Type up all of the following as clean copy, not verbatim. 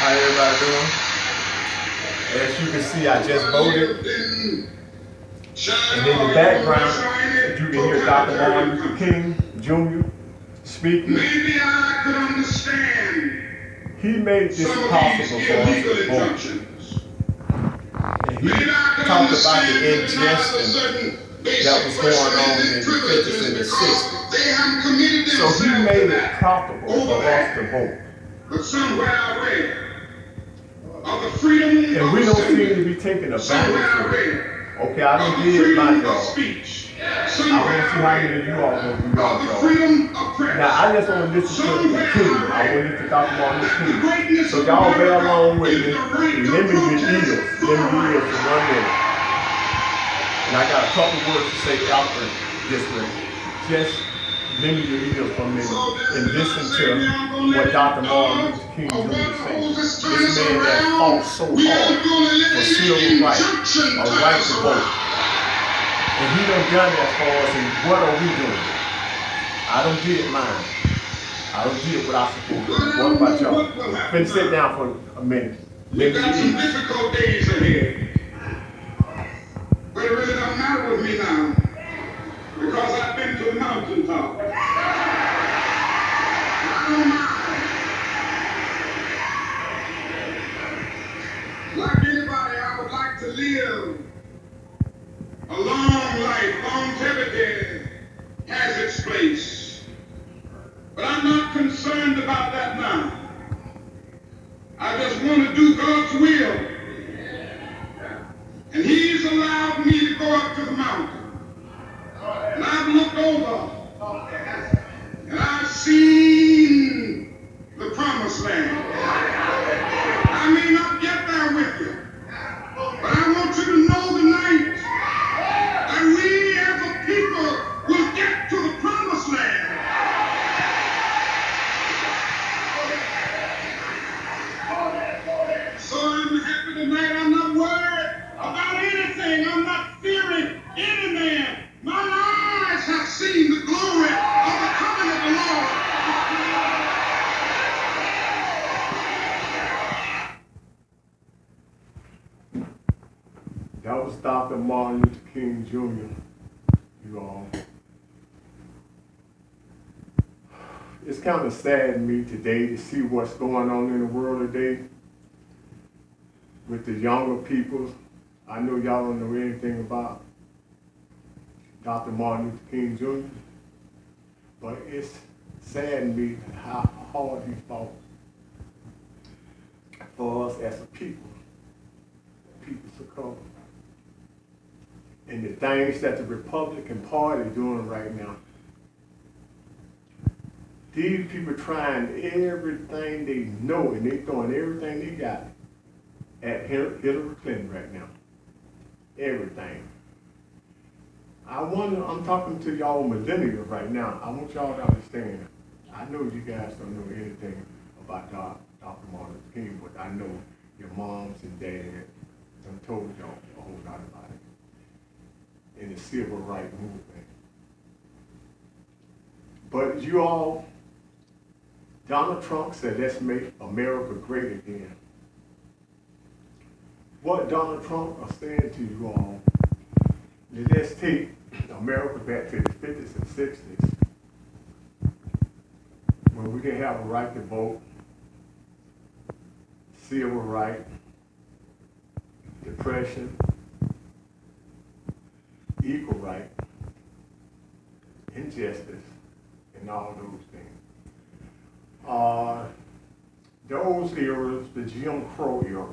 How everybody doing? As you can see, I just voted. And in the background, you can hear Dr. Martin Luther King Jr. speaking. Maybe I could understand He made this some of possible these for us illegal to vote. injunctions. And he Maybe I could talked about understand the that denies of injustice certain that was going on in the 50s privileges and the because 60s. they have committed So themselves he to made it that profitable over for us that. to vote. But somewhere I read of the freedom And of we don't seem assembly. to be taking Somewhere advantage I of it. read Okay, I of done the did my freedom of job. speech. I Somewhere want to see I how many read of you all going to do of your the job. freedom of press. Now, I just want to listen to the Somewhere King. I I read want to listen to Dr. Martin Luther the King. greatness So of y'all bear America along with is me. the right to Let me get protest ears. for Let me our ears rights. for 1 minute. And I got a couple words to say after this one. Just let me get ears for a minute and listen to what Dr. Martin Luther King Jr. is saying. This man that fought so hard for civil rights, a right to vote. And he done done that for us, and what are we doing? I don't get mine. I don't get what I supposed to do. What about y'all? Finna sit down for a minute. We've Let me got some eat. difficult days ahead. But it really don't matter with me now because I've been to the mountaintop. I don't mind. Like anybody, I would like to live a long life. Longevity has its place. But I'm not concerned about that now. I just want to do God's will. And He's allowed me to go up to the mountain. And I've looked over and I've seen the promised land. I may not get there with you, but I want you to know tonight that we as a people will get to the promised land. So I'm happy tonight. I'm not worried about anything. I'm not fearing any man. My eyes have seen the glory of the coming of the Lord. That was Dr. Martin Luther King Jr. You all. It's kind of sad to me today to see what's going on in the world today with the younger people. I know y'all don't know anything about Dr. Martin Luther King Jr., but it's sad to me how hard he fought for us as a people of color. And the things that the Republican Party doing right now. These people trying everything they know, and they throwing everything they got at Hillary Clinton right now. Everything. I wonder, I'm talking to y'all millennials right now. I want y'all to understand. I know you guys don't know anything about Dr. Martin Luther King, but I know your moms and dads done told y'all a whole lot about it in the civil rights movement. But you all, Donald Trump said, let's make America great again. What Donald Trump is saying to you all, let's take America back to the 50s and 60s, when we didn't have a right to vote, civil rights, depression, equal right, injustice, and all those things. Those eras, the Jim Crow era,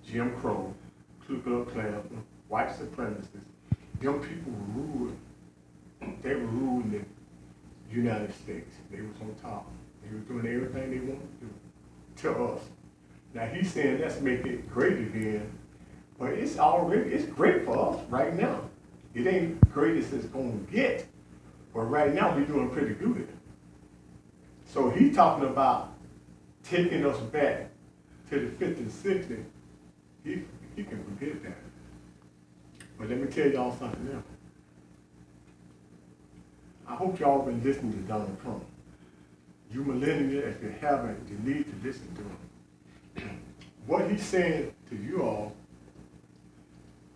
Jim Crow, Ku Klux Klan, white supremacists, young people were ruling. They were ruling the United States. They was on top. They were doing everything they wanted to do to us. Now he's saying let's make it great again, but it's great for us right now. It ain't great as it's gonna get, but right now we're doing pretty good. So he's talking about taking us back to the 50s, 60s. He can forget that. But let me tell y'all something else. I hope y'all been listening to Donald Trump. You millennials, if you haven't, you need to listen to him. what he's saying to you all,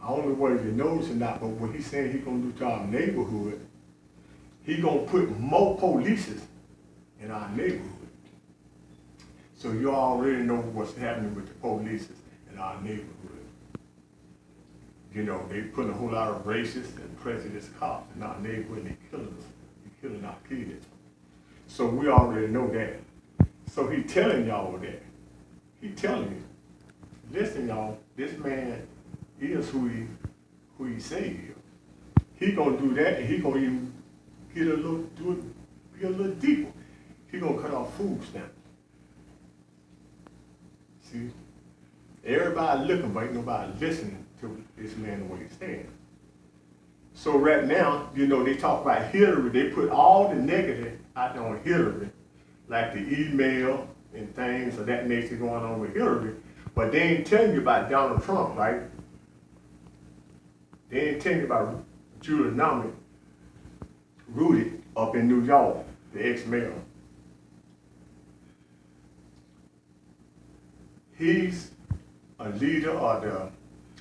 I don't know whether you notice or not, but what he's saying he's gonna do to our neighborhood, he's gonna put more police in our neighborhood. So you already know what's happening with the police in our neighborhood. You know, they putting a whole lot of racist and prejudiced cops in our neighborhood, and they killing us. They're killing our kids. So we already know that. So he's telling y'all that. He's telling you, listen y'all, this man is who he say he is. He gonna do that, and he gonna even get a little deeper. He gonna cut off food stamps. See, everybody looking, but ain't nobody listening to this man the way he's saying. So right now, you know, they talk about Hillary. They put all the negative out there on Hillary, like the email and things of that nature going on with Hillary. But they ain't telling you about Donald Trump, right? They ain't telling you about Giuliani, Rudy up in New York, the ex-mayor. He's a leader of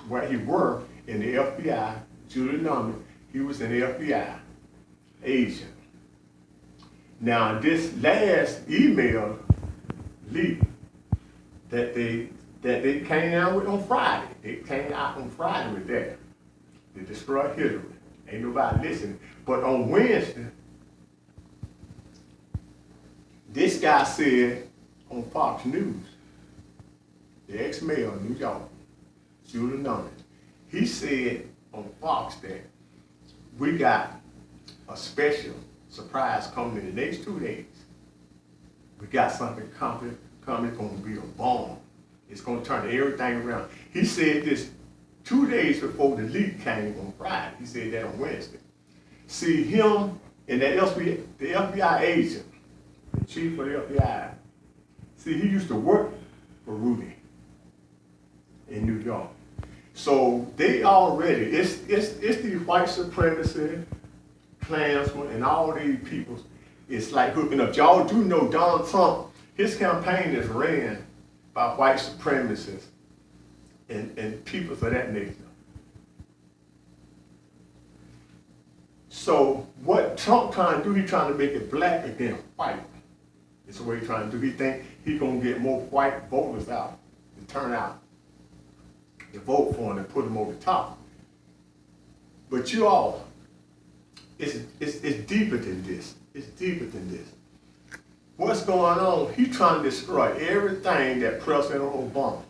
where he worked in the FBI, Giuliani. He was an FBI agent. Now this last email leak that they came out with on Friday. They came out on Friday with that. They destroyed Hillary. Ain't nobody listening. But on Wednesday, this guy said on Fox News, the ex-mayor of New York, Giuliani, he said on Fox that we got a special surprise coming in the next 2 days. We got something coming, it's gonna be a bomb. It's gonna turn everything around. He said this 2 days before the leak came on Friday. He said that on Wednesday. See, him and the FBI agent, the chief of the FBI, see, he used to work for Rudy in New York. So they already, it's these white supremacists, Klansmen, and all these people, it's like hooking up. Y'all do know Donald Trump, his campaign is ran by white supremacists and people of that nature. So what Trump trying to do, he's trying to make it black against white. That's what he's trying to do. He think he's gonna get more white voters out to turn out to vote for him and put him over the top. But you all, it's deeper than this. It's deeper than this. What's going on? He's trying to destroy everything that President Obama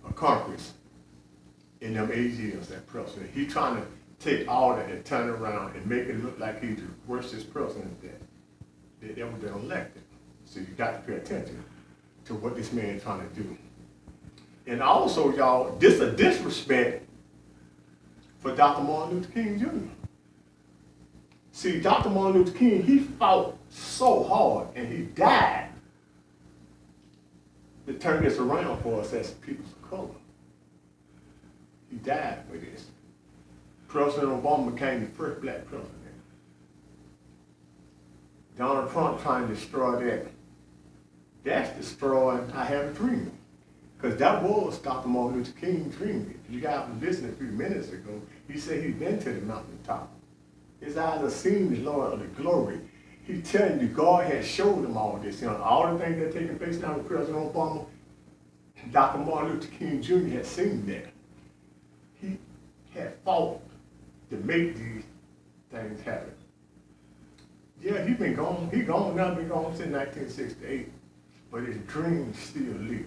accomplished in them 8 years that president. He's trying to take all that and turn it around and make it look like he's the worstest president that ever been elected. So you got to pay attention to what this man is trying to do. And also, y'all, this a disrespect for Dr. Martin Luther King Jr. See, Dr. Martin Luther King, he fought so hard and he died to turn this around for us as people of color. He died for this. President Obama became the first black president. Donald Trump trying to destroy that. That's destroying I Have a Dream. Because that was Dr. Martin Luther King's dream. If you guys were listening a few minutes ago, he said he'd been to the mountaintop. His eyes have seen the Lord of the glory. He's telling you God has showed him all this. You know, all the things that are taking place now with President Obama, Dr. Martin Luther King Jr. had seen that. He had fought to make these things happen. Yeah, he's been gone. He's gone now, been gone since 1968. But his dreams still live.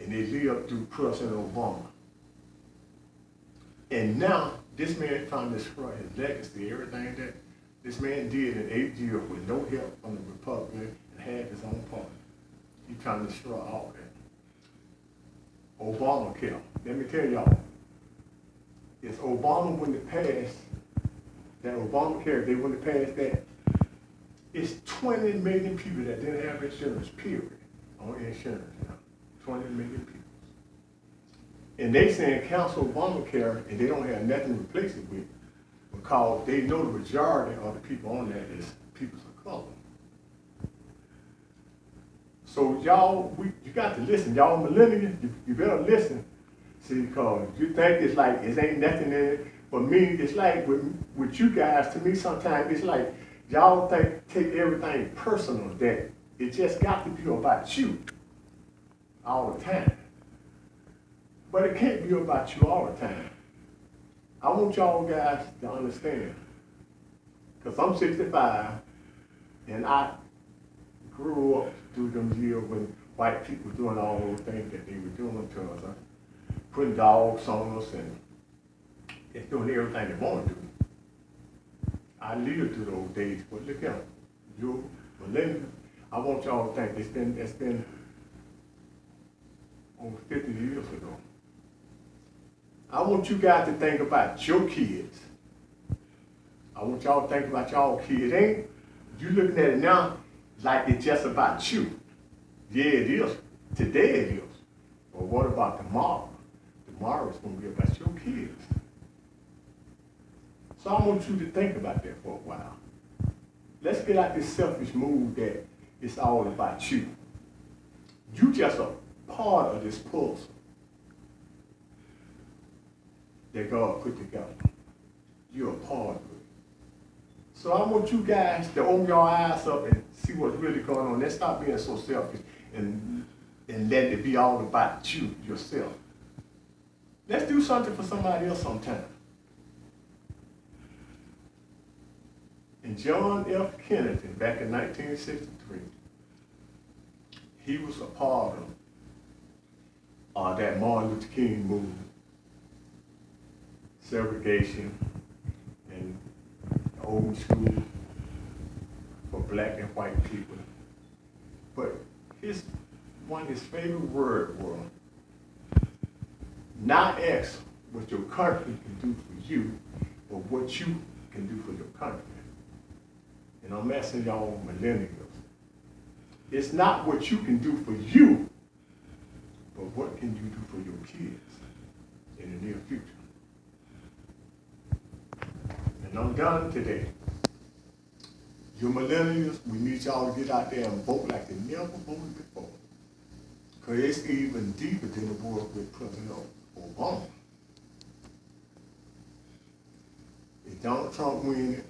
And they live through President Obama. And now, this man is trying to destroy his legacy, everything that this man did in 8 years with no help from the Republican and had his own party. He's trying to destroy all that. Obamacare. Let me tell y'all, if Obama wouldn't have passed that Obamacare, they wouldn't have passed that, it's 20 million people that didn't have insurance, period, on insurance now. 20 million people. And they saying cancel Obamacare and they don't have nothing to replace it with because they know the majority of the people on that is people of color. So y'all, you got to listen. Y'all millennials, you better listen. See, because you think it's like, it ain't nothing in it. For me, it's like with you guys, to me sometimes it's like, y'all take everything personal, that it just got to be about you all the time. But it can't be about you all the time. I want y'all guys to understand, because I'm 65, and I grew up through them years when white people doing all those things that they were doing to us, putting dogs on us and doing everything they want to do. I lived through those days, but look at you, millennials. I want y'all to think it's been over 50 years ago. I want you guys to think about your kids. I want y'all to think about y'all kids. You looking at it now like it's just about you. Yeah, it is. Today it is. But what about tomorrow? Tomorrow is going to be about your kids. So I want you to think about that for a while. Let's get out this selfish mood that it's all about you. You just a part of this puzzle that God put together. You're a part of it. So I want you guys to open your eyes up and see what's really going on. Let's stop being so selfish and let it be all about you, yourself. Let's do something for somebody else sometime. And John F. Kennedy, back in 1963, he was a part of that Martin Luther King movement. Segregation and old school for black and white people. But one of his favorite words was, not ask what your country can do for you, but what you can do for your country. And I'm asking y'all millennials, it's not what you can do for you, but what can you do for your kids in the near future. And I'm done today. You millennials, we need y'all to get out there and vote like they never voted before. Because it's even deeper than the war with President Obama. If Donald Trump wins it,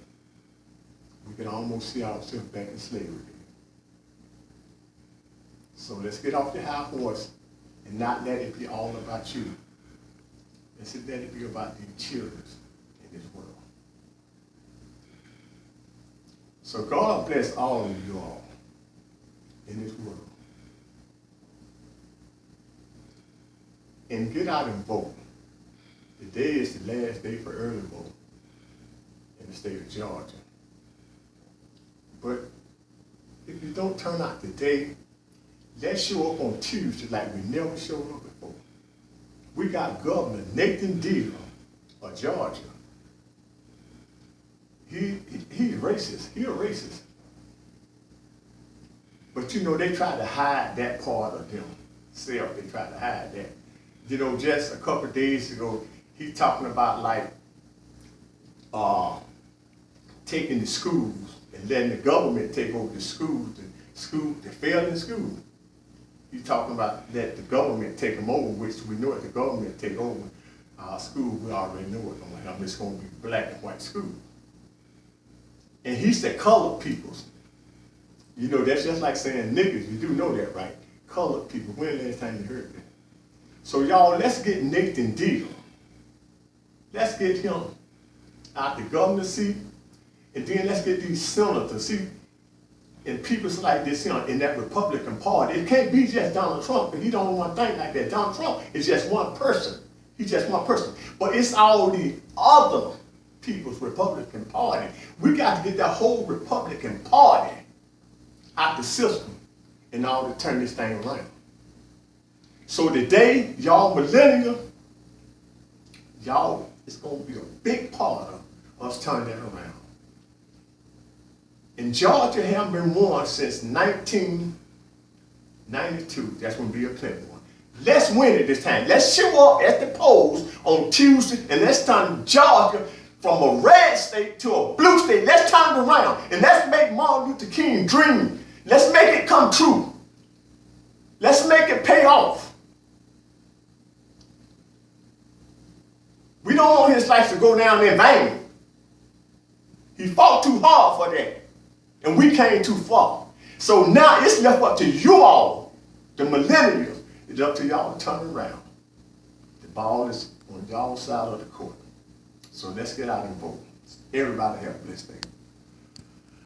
we can almost see ourselves back in slavery. So let's get off the high horse and not let it be all about you. Let's let it be about the children in this world. So God bless all of you all in this world. And get out and vote. Today is the last day for early vote in the state of Georgia. But if you don't turn out today, let's show up on Tuesday like we never showed up before. We got Governor Nathan Deal of Georgia. He's racist. He's a racist. But you know, they try to hide that part of themselves. They try to hide that. You know, just a couple of days ago, he's talking about like taking the schools and letting the government take over the schools. The failing school. He's talking about let the government take them over, which we know if the government take over our school, we already know it's going to happen. It's going to be black and white school. And he said colored peoples. You know, that's just like saying niggas. You do know that, right? Colored people. When the last time you heard that? So y'all, let's get Nathan Deal. Let's get him out the governor's seat. And then let's get these senators. See, and people like this in that Republican Party, it can't be just Donald Trump, but he don't want to think like that. Donald Trump is just one person. He's just one person. But it's all the other people's Republican Party. We got to get that whole Republican Party out the system in order to turn this thing around. So today, y'all millennials, y'all, it's going to be a big part of us turning that around. And Georgia haven't been won since 1992. That's when Bill Clinton won. Let's win it this time. Let's show up at the polls on Tuesday and let's turn Georgia from a red state to a blue state. Let's turn it around and let's make Martin Luther King dream. Let's make it come true. Let's make it pay off. We don't want his life to go down in vain. He fought too hard for that. And we came too far. So now it's left up to you all, the millennials. It's up to y'all to turn around. The ball is on y'all's side of the court. So let's get out and vote. Everybody have a blessed day.